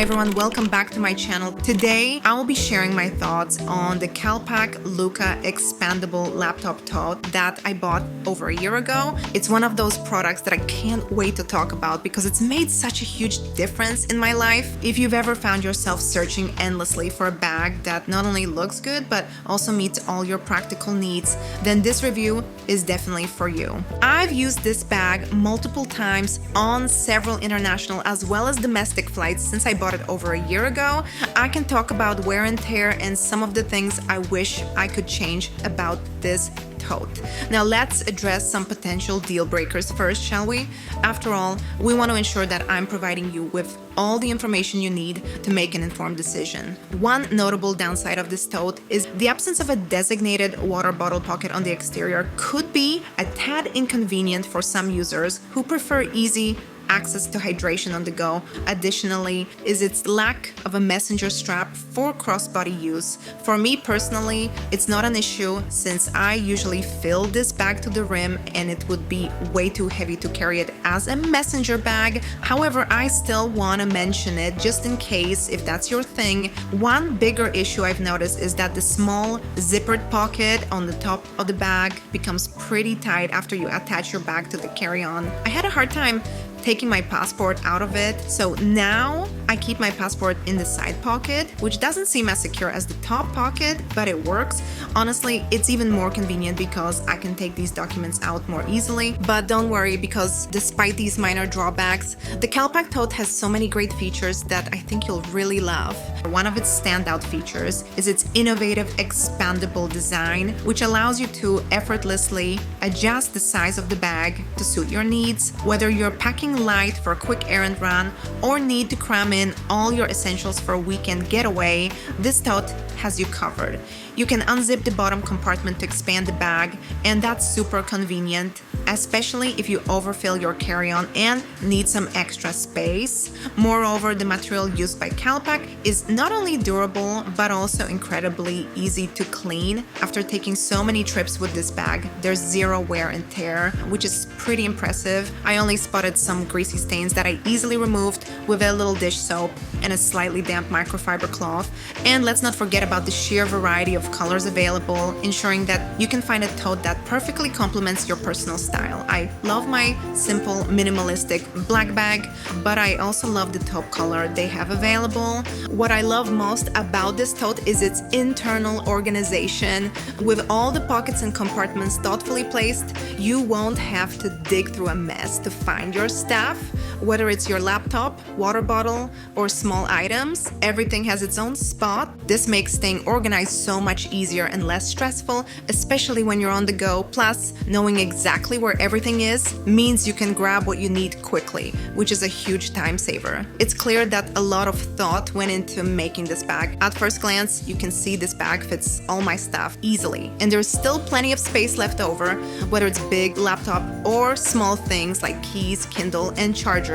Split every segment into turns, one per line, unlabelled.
everyone, welcome back to my channel. Today I will be sharing my thoughts on the Calpak Luka Expandable Laptop Tote that I bought over a year ago. It's one of those products that I can't wait to talk about because it's made such a huge difference in my life. If you've ever found yourself searching endlessly for a bag that not only looks good but also meets all your practical needs, then this review is definitely for you. I've used this bag multiple times on several international as well as domestic flights since I bought it over a year ago. I can talk about wear and tear and some of the things I wish I could change about this tote. Now let's address some potential deal breakers first, shall we? After all, we want to ensure that I'm providing you with all the information you need to make an informed decision. One notable downside of this tote is the absence of a designated water bottle pocket on the exterior could be a tad inconvenient for some users who prefer easy access to hydration on the go. Additionally, is its lack of a messenger strap for crossbody use. For me personally, it's not an issue since I usually fill this bag to the rim and it would be way too heavy to carry it as a messenger bag. However, I still want to mention it just in case if that's your thing. One bigger issue I've noticed is that the small zippered pocket on the top of the bag becomes pretty tight after you attach your bag to the carry-on. I had a hard time taking my passport out of it, so now I keep my passport in the side pocket, which doesn't seem as secure as the top pocket, but it works. Honestly, it's even more convenient because I can take these documents out more easily. But don't worry, because despite these minor drawbacks, the Calpak Tote has so many great features that I think you'll really love. One of its standout features is its innovative expandable design, which allows you to effortlessly adjust the size of the bag to suit your needs, whether you're packing light for a quick errand run or need to cram in all your essentials for a weekend getaway. This tote has you covered. You can unzip the bottom compartment to expand the bag, and that's super convenient, especially if you overfill your carry-on and need some extra space. Moreover, the material used by Calpak is not only durable but also incredibly easy to clean. After taking so many trips with this bag, there's zero wear and tear, which is pretty impressive. I only spotted some greasy stains that I easily removed with a little dish soap and a slightly damp microfiber cloth. And let's not forget about the sheer variety of colors available, ensuring that you can find a tote that perfectly complements your personal style. I love my simple minimalistic black bag, but I also love the taupe color they have available. What I love most about this tote is its internal organization. With all the pockets and compartments thoughtfully placed, you won't have to dig through a mess to find your stuff. Whether it's your laptop, water bottle, or small items, everything has its own spot. This makes staying organized so much easier and less stressful, especially when you're on the go. Plus, knowing exactly where everything is means you can grab what you need quickly, which is a huge time saver. It's clear that a lot of thought went into making this bag. At first glance, you can see this bag fits all my stuff easily, and there's still plenty of space left over, whether it's big laptop or small things like keys, Kindle, and chargers.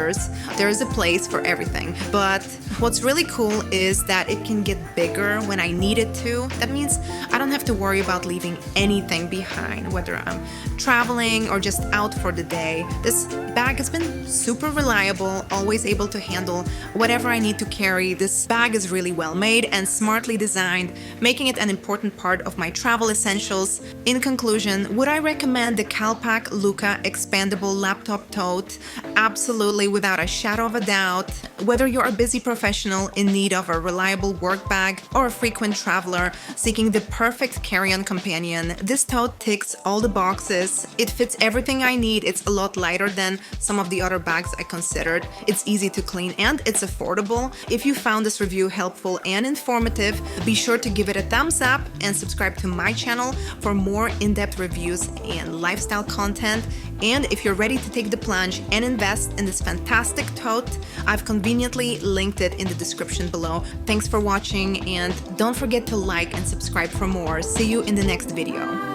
There is a place for everything. But what's really cool is that it can get bigger when I need it to. That means I don't have to worry about leaving anything behind, whether I'm traveling or just out for the day. This bag has been super reliable, always able to handle whatever I need to carry. This bag is really well made and smartly designed, making it an important part of my travel essentials. In conclusion, would I recommend the Calpak Luka Expandable Laptop Tote? Absolutely, without a shadow of a doubt. Whether you're a busy professional in need of a reliable work bag or a frequent traveler seeking the perfect carry-on companion, this tote ticks all the boxes. It fits everything I need. It's a lot lighter than some of the other bags I considered. It's easy to clean and it's affordable. If you found this review helpful and informative, be sure to give it a thumbs up and subscribe to my channel for more in-depth reviews and lifestyle content. And if you're ready to take the plunge and invest in this fantastic tote, I've conveniently linked it in the description below. Thanks for watching, and don't forget to like and subscribe for more. See you in the next video.